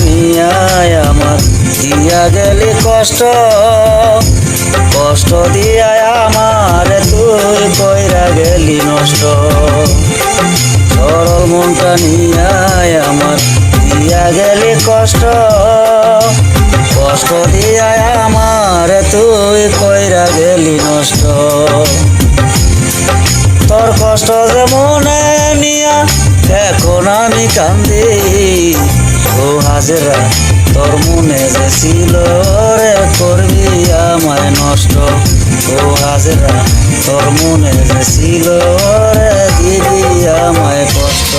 নিয়ায় আমার দিয়া গেলি কষ্ট, কষ্ট দিয়ায় আমার তুই কইরা গেলি নষ্ট। সরল মনটা নিয়ায় আমার দিয়া গেলি কষ্ট, কষ্ট দিয়ায় আমার তুই কইরা গেলি নষ্ট। তোর কষ্ট যে মনে নিয়া এখন আমি কান্দি, ও হাজেরা তোর মনে যে ছিল রে করবি আমায় নষ্ট। ও হাজেরা তোর মনে যে ছিল রে দিবি আমায় কষ্ট।